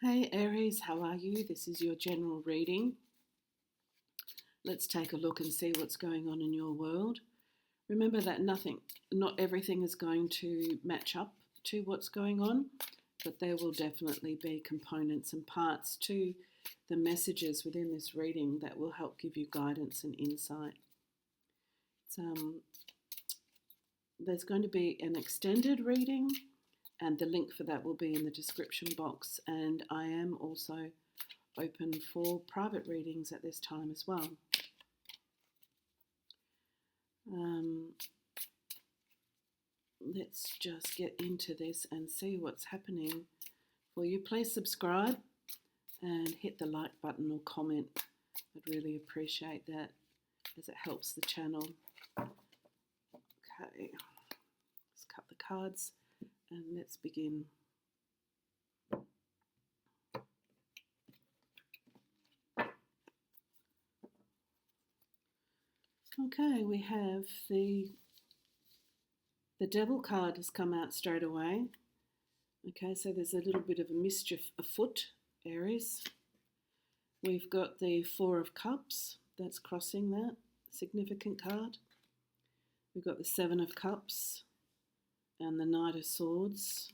Hey Aries, how are you? This is your general reading. Let's take a look and see what's going on in your world. Remember that not everything is going to match up to what's going on, but there will definitely be components and parts to the messages within this reading that will help give you guidance and insight. There's going to be an extended reading, and the link for that will be in the description box. And I am also open for private readings at this time as well. Let's just get into this and see what's happening for you. Please subscribe and hit the like button or comment. I'd really appreciate that as it helps the channel. Okay, let's cut the cards and let's begin. Okay, we have the Devil card has come out straight away. Okay, so there's a little bit of a mischief afoot, Aries. We've got the Four of Cups, that's crossing that, significant card. We've got the Seven of Cups and the Knight of Swords,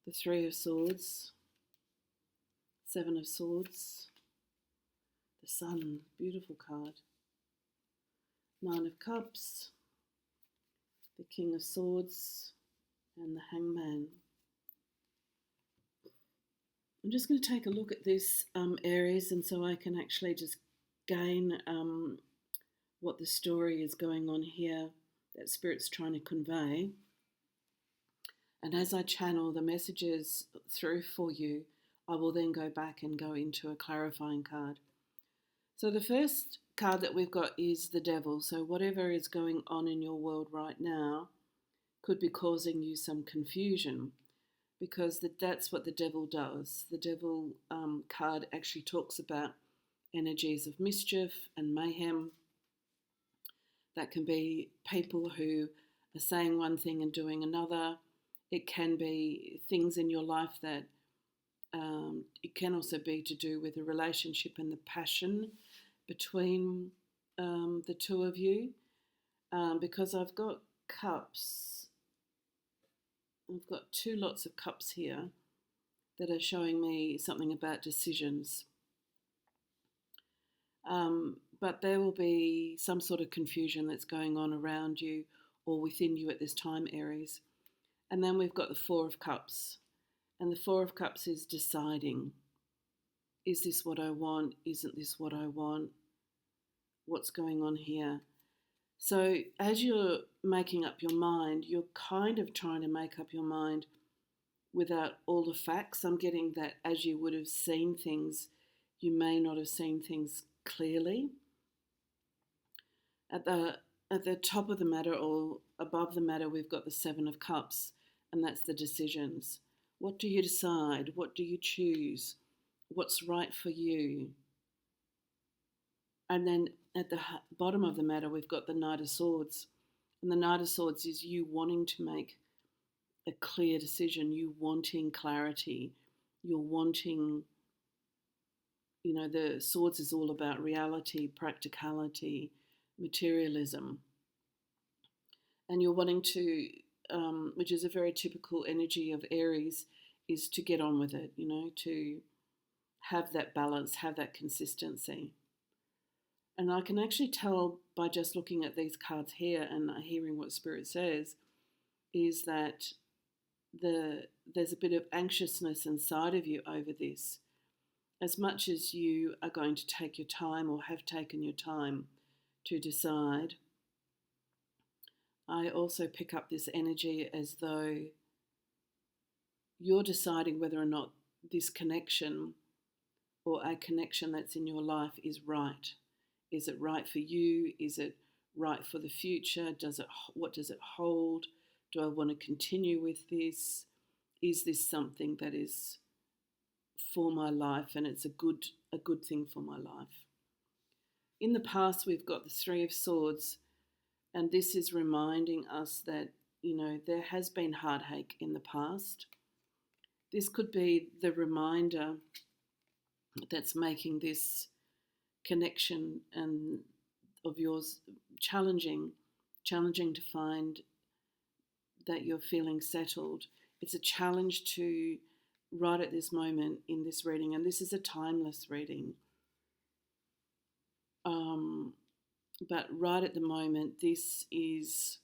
the Three of Swords, Seven of Swords, the Sun, beautiful card, Nine of Cups, the King of Swords, and the Hangman. I'm just going to take a look at this, Aries, and so I can actually just gain what the story is going on here that Spirit's trying to convey. And as I channel the messages through for you, I will then go back and go into a clarifying card. So the first card that we've got is the Devil. So whatever is going on in your world right now could be causing you some confusion, because that's what the Devil does. The Devil card actually talks about energies of mischief and mayhem. That can be people who are saying one thing and doing another. It can be things in your life that it can also be to do with the relationship and the passion between the two of you. Because I've got cups, I've got two lots of cups here that are showing me something about decisions. But there will be some sort of confusion that's going on around you or within you at this time, Aries. And then we've got the Four of Cups. And the Four of Cups is deciding. Is this what I want? Isn't this what I want? What's going on here? So as you're making up your mind, you're kind of trying to make up your mind without all the facts. I'm getting that as you would have seen things, you may not have seen things clearly. At the top of the matter or above the matter, we've got the Seven of Cups, and that's the decisions. What do you decide? What do you choose? What's right for you? And then at the bottom of the matter, we've got the Knight of Swords. And the Knight of Swords is you wanting to make a clear decision, you wanting clarity, you're wanting, the Swords is all about reality, practicality, materialism. And you're wanting to, which is a very typical energy of Aries, is to get on with it, to have that balance, have that consistency. And I can actually tell by just looking at these cards here and hearing what Spirit says, is that there's a bit of anxiousness inside of you over this. As much as you are going to take your time or have taken your time to decide, I also pick up this energy as though you're deciding whether or not this connection or a connection that's in your life is right. Is it right for you? Is it right for the future? What does it hold? Do I want to continue with this? Is this something that is for my life and it's a good thing for my life? In the past, we've got the Three of Swords, and this is reminding us that, there has been heartache in the past, This could be the reminder that's making this connection and of yours challenging to find that you're feeling settled. It's a challenge to right at this moment in this reading, and this is a timeless reading. But right at the moment, this is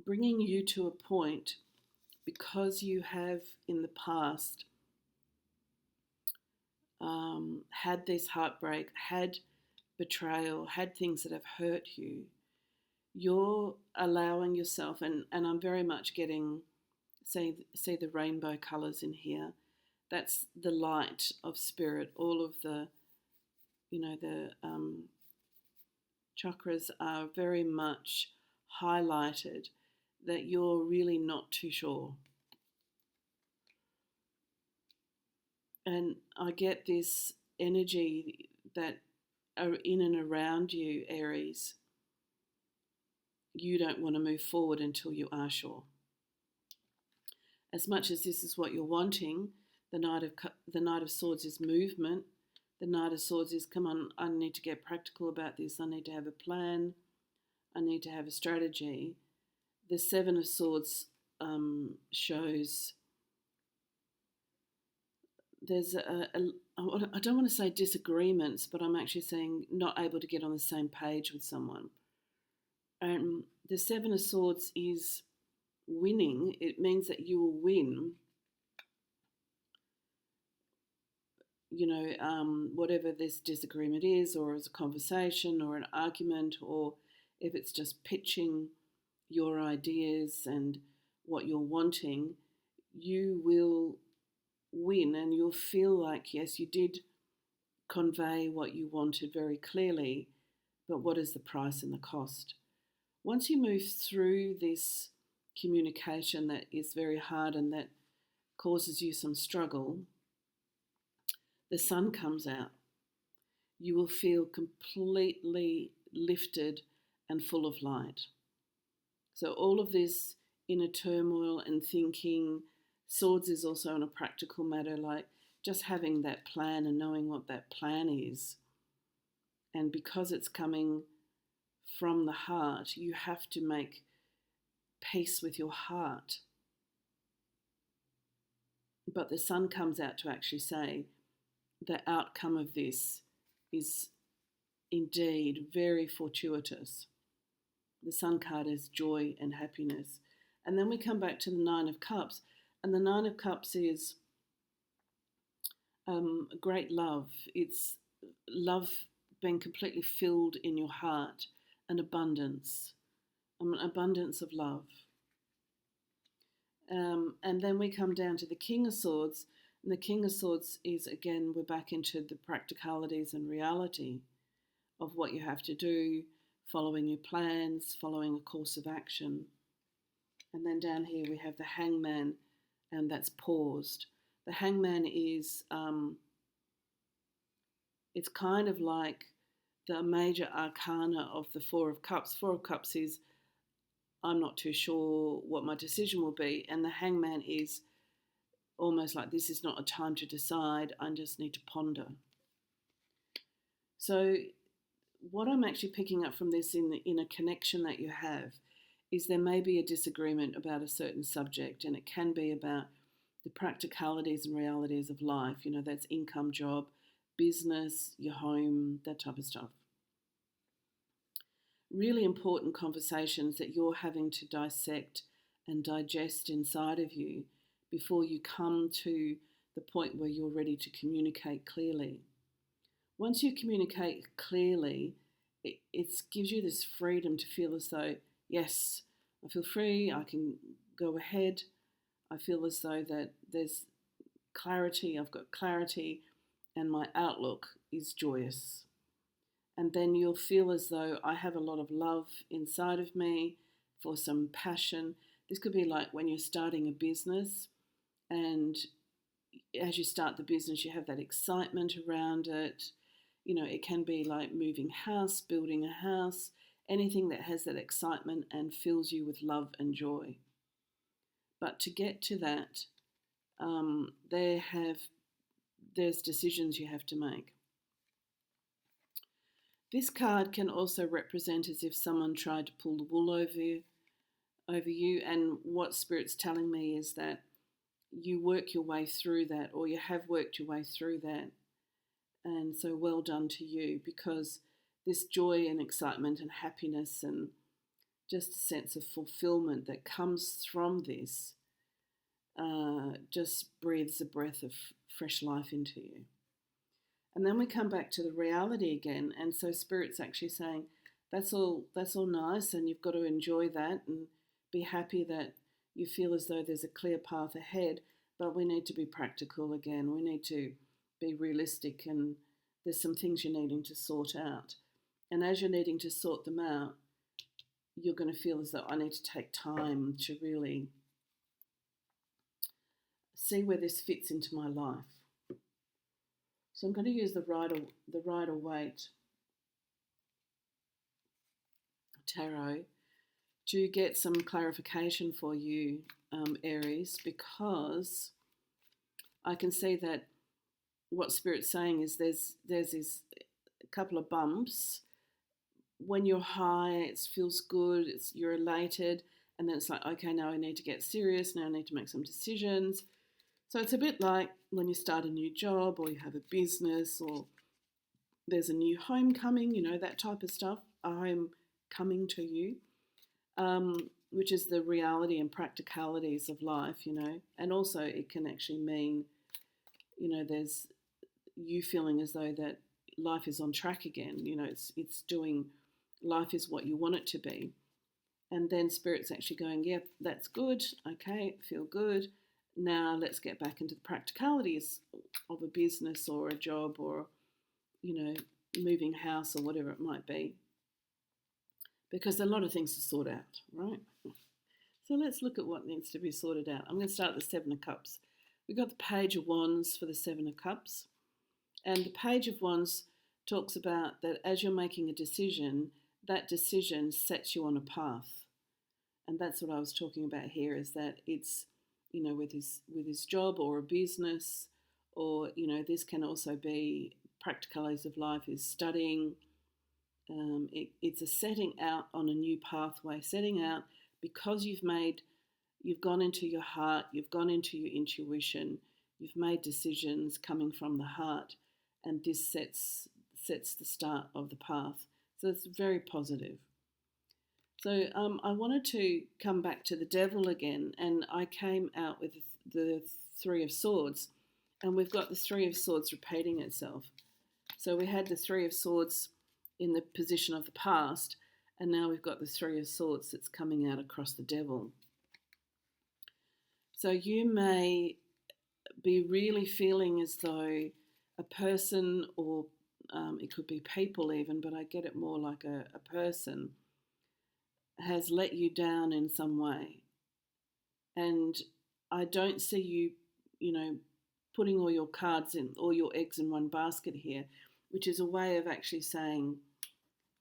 bringing you to a point because you have in the past had this heartbreak, had betrayal, had things that have hurt you. You're allowing yourself, and I'm very much getting, see the rainbow colours in here. That's the light of spirit. All of the, the chakras are very much highlighted that you're really not too sure. And I get this energy that are in and around you, Aries. You don't want to move forward until you are sure. As much as this is what you're wanting, the Knight of Swords is movement. The Knight of Swords is, come on, I need to get practical about this. I need to have a plan. I need to have a strategy. The Seven of Swords shows there's I don't want to say disagreements, but I'm actually saying not able to get on the same page with someone. The Seven of Swords is winning. It means that you will win, whatever this disagreement is, or as a conversation or an argument, or if it's just pitching your ideas and what you're wanting, you will win, and you'll feel like, yes, you did convey what you wanted very clearly, but what is the price and the cost? Once you move through this communication that is very hard and that causes you some struggle, the sun comes out. You will feel completely lifted and full of light. So all of this inner turmoil and thinking, Swords is also on a practical matter, like just having that plan and knowing what that plan is. And because it's coming from the heart, you have to make peace with your heart. But the sun comes out to actually say the outcome of this is indeed very fortuitous. The sun card is joy and happiness. And then we come back to the Nine of Cups. And the Nine of Cups is great love. It's love being completely filled in your heart, an abundance of love. And then we come down to the King of Swords. And the King of Swords is, again, we're back into the practicalities and reality of what you have to do, following your plans, following a course of action. And then down here we have the Hangman, and that's paused. The Hangman is, it's kind of like the major arcana of the Four of Cups. Four of Cups is, I'm not too sure what my decision will be. And the Hangman is almost like, this is not a time to decide, I just need to ponder. So what I'm actually picking up from this in a connection that you have is there may be a disagreement about a certain subject, and it can be about the practicalities and realities of life. That's income, job, business, your home, that type of stuff. Really important conversations that you're having to dissect and digest inside of you before you come to the point where you're ready to communicate clearly. Once you communicate clearly, it gives you this freedom to feel as though, yes, I feel free, I can go ahead. I feel as though that there's clarity, I've got clarity, and my outlook is joyous. And then you'll feel as though I have a lot of love inside of me for some passion. This could be like when you're starting a business, and as you start the business, you have that excitement around it. It can be like moving house, building a house, anything that has that excitement and fills you with love and joy. But to get to that, there's decisions you have to make. This card can also represent as if someone tried to pull the wool over you, and what Spirit's telling me is that you work your way through that, or you have worked your way through that. And so well done to you, because this joy and excitement and happiness and just a sense of fulfillment that comes from this just breathes a breath of fresh life into you. And then we come back to the reality again, and so Spirit's actually saying, that's all nice, and you've got to enjoy that and be happy that you feel as though there's a clear path ahead, but we need to be practical again. We need to be realistic, and there's some things you're needing to sort out. And as you're needing to sort them out, you're going to feel as though I need to take time to really see where this fits into my life. So I'm going to use the Rider-Waite Tarot to get some clarification for you, Aries, because I can see that what Spirit's saying is there's this couple of bumps. When you're high, it feels good, you're elated, and then it's like, okay, now I need to get serious, now I need to make some decisions. So it's a bit like when you start a new job, or you have a business, or there's a new home coming, that type of stuff, a home coming to you, which is the reality and practicalities of life, and also it can actually mean, there's you feeling as though that life is on track again, it's doing, life is what you want it to be. And then Spirit's actually going, yep, that's good, okay, feel good. Now let's get back into the practicalities of a business or a job, or, moving house or whatever it might be. Because there are a lot of things to sort out, right? So let's look at what needs to be sorted out. I'm going to start with the Seven of Cups. We've got the Page of Wands for the Seven of Cups. And the Page of Wands talks about that as you're making a decision, that decision sets you on a path. And that's what I was talking about here, is that it's, with his job or a business, or, this can also be practicalities of life, is studying. It's a setting out on a new pathway, setting out because you've gone into your heart, you've gone into your intuition, you've made decisions coming from the heart, and this sets the start of the path. So it's very positive. So I wanted to come back to the Devil again, and I came out with the Three of Swords, and we've got the Three of Swords repeating itself. So we had the Three of Swords in the position of the past, and now we've got the Three of Swords that's coming out across the Devil. So you may be really feeling as though a person, or it could be people even, but I get it more like a person, has let you down in some way. And I don't see you, putting all your cards in, all your eggs in one basket here, which is a way of actually saying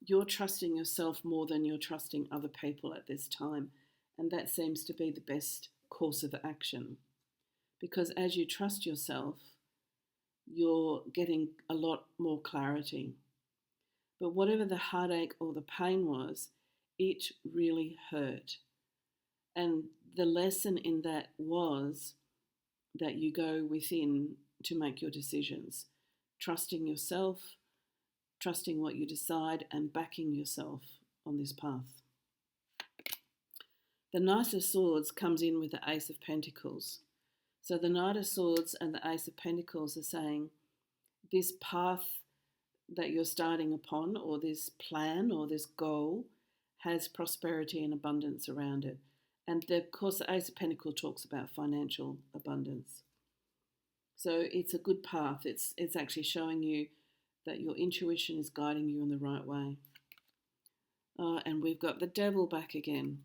you're trusting yourself more than you're trusting other people at this time. And that seems to be the best course of action. Because as you trust yourself, you're getting a lot more clarity. But whatever the heartache or the pain was, it really hurt. And the lesson in that was that you go within to make your decisions, trusting yourself, trusting what you decide, and backing yourself on this path. The Knight of Swords comes in with the Ace of Pentacles. So the Knight of Swords and the Ace of Pentacles are saying this path that you're starting upon, or this plan or this goal, has prosperity and abundance around it. And of course, the Ace of Pentacles talks about financial abundance. So it's a good path. It's actually showing you that your intuition is guiding you in the right way. And we've got the Devil back again.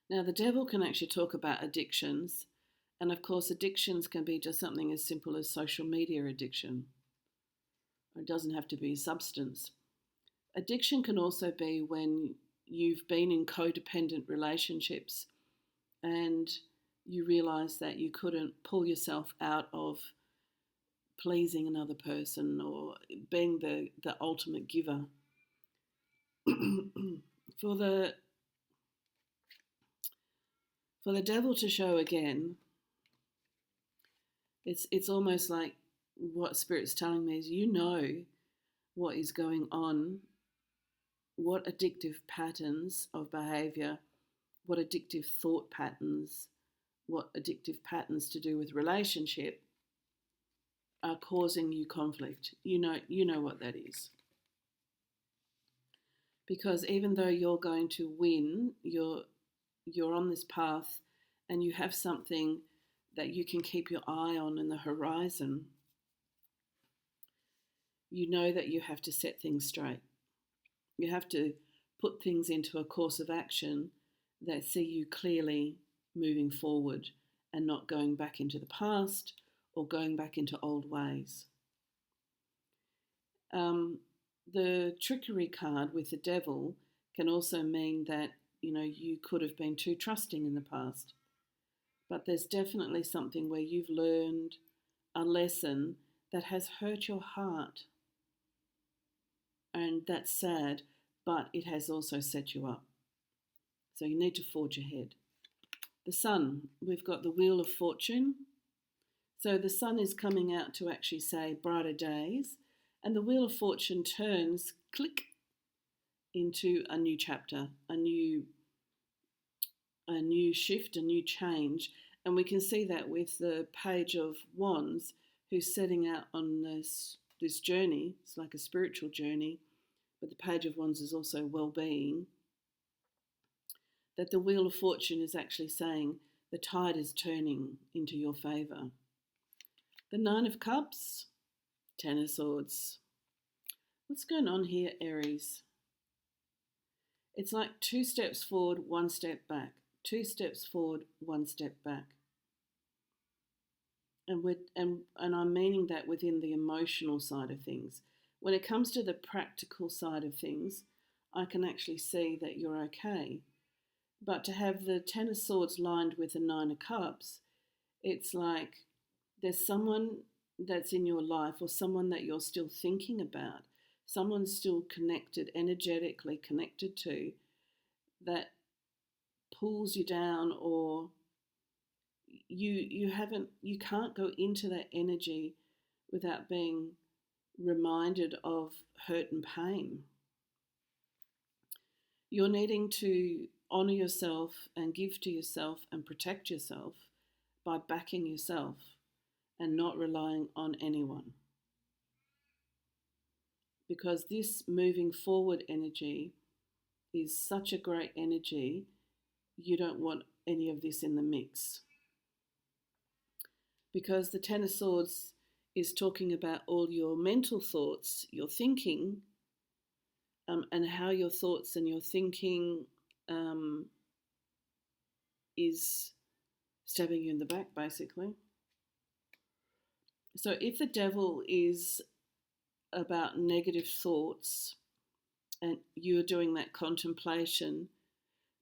Now, the Devil can actually talk about addictions. And of course, addictions can be just something as simple as social media addiction. It doesn't have to be a substance. Addiction can also be when you've been in codependent relationships and you realize that you couldn't pull yourself out of pleasing another person or being the ultimate giver. for the for the devil to show again, it's almost like what Spirit's telling me is, you know what is going on, what addictive patterns of behavior, what addictive thought patterns, what addictive patterns to do with relationship are causing you conflict. You know what that is. Because even though you're going to win, you're on this path and you have something that you can keep your eye on in the horizon, you know that you have to set things straight. You have to put things into a course of action that see you clearly moving forward and not going back into the past or going back into old ways. The trickery card with the devil can also mean that, you could have been too trusting in the past. But there's definitely something where you've learned a lesson that has hurt your heart. And that's sad, but it has also set you up. So you need to forge ahead. The sun, we've got the Wheel of Fortune. So the sun is coming out to actually say brighter days. And the Wheel of Fortune turns, click, into a new chapter, a new shift, a new change. And we can see that with the Page of Wands, who's setting out on this journey. It's like a spiritual journey, but the Page of Wands is also well-being. That the Wheel of Fortune is actually saying the tide is turning into your favour. The Nine of Cups, Ten of Swords. What's going on here, Aries? It's like 2 steps forward, 1 step back. 2 steps forward, 1 step back. And I'm meaning that within the emotional side of things. When it comes to the practical side of things, I can actually see that you're okay. But to have the Ten of Swords lined with the Nine of Cups, it's like there's someone that's in your life or someone that you're still thinking about, someone still connected, energetically connected to, that pulls you down, or you can't go into that energy without being reminded of hurt and pain. You're needing to honour yourself and give to yourself and protect yourself by backing yourself and not relying on anyone. Because this moving forward energy is such a great energy, you don't want any of this in the mix. Because the Ten of Swords is talking about all your mental thoughts, your thinking, and how your thoughts and your thinking is stabbing you in the back, basically. So if the devil is about negative thoughts and you're doing that contemplation,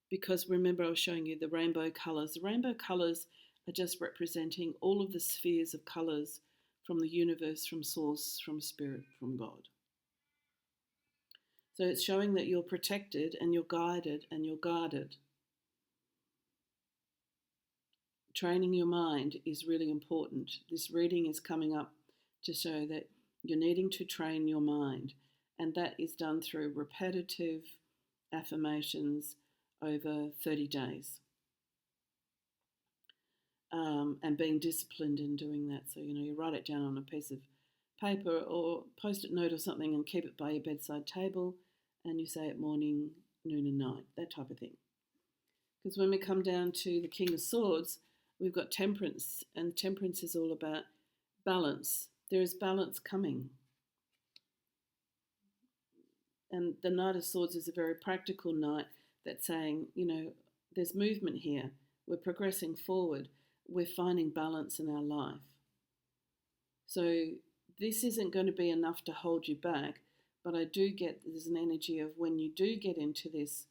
because remember I was showing you the rainbow colours. The rainbow colours are just representing all of the spheres of colours from the universe, from source, from spirit, from God. So it's showing that you're protected and you're guided and you're guarded. Training your mind is really important. This reading is coming up to show that you're needing to train your mind, and that is done through repetitive affirmations over 30 days. And being disciplined in doing that. So, you write it down on a piece of paper or post-it note or something and keep it by your bedside table, and you say it morning, noon and night, that type of thing. Because when we come down to the King of Swords, we've got temperance, and temperance is all about balance. There is balance coming. And the Knight of Swords is a very practical knight that's saying, there's movement here. We're progressing forward. We're finding balance in our life. So this isn't going to be enough to hold you back, but I do get there's an energy of when you do get into this,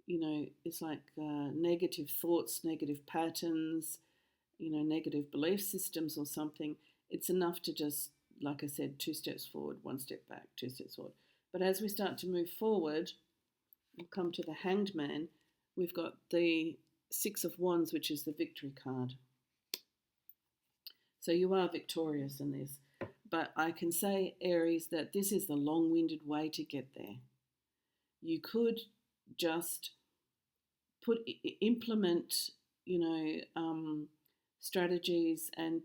it's like negative thoughts, negative patterns, negative belief systems or something. It's enough to just, like I said, 2 steps forward, 1 step back, 2 steps forward. But as we start to move forward, we'll come to the Hanged Man. We've got the 6 of Wands, which is the victory card. So you are victorious in this. But I can say, Aries, that this is the long-winded way to get there. You could just implement, strategies and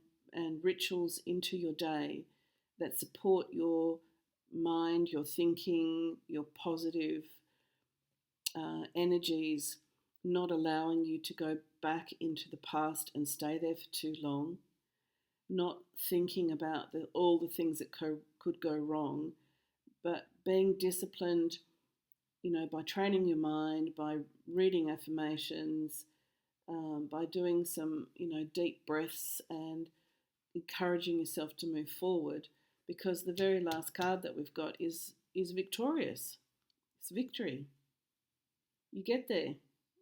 rituals into your day that support your mind, your thinking, your positive energies, not allowing you to go back into the past and stay there for too long, not thinking about all the things that could go wrong, but being disciplined, by training your mind, by reading affirmations, by doing some, deep breaths and encouraging yourself to move forward, because the very last card that we've got is victorious. It's victory. You get there.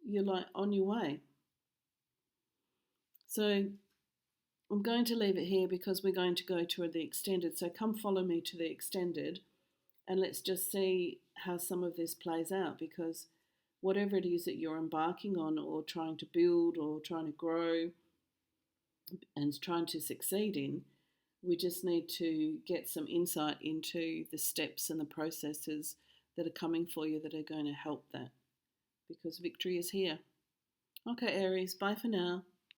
You're like on your way. So I'm going to leave it here because we're going to go to the extended. So come follow me to the extended and let's just see how some of this plays out, because whatever it is that you're embarking on or trying to build or trying to grow and trying to succeed in, we just need to get some insight into the steps and the processes that are coming for you that are going to help that, because victory is here. Okay, Aries, bye for now.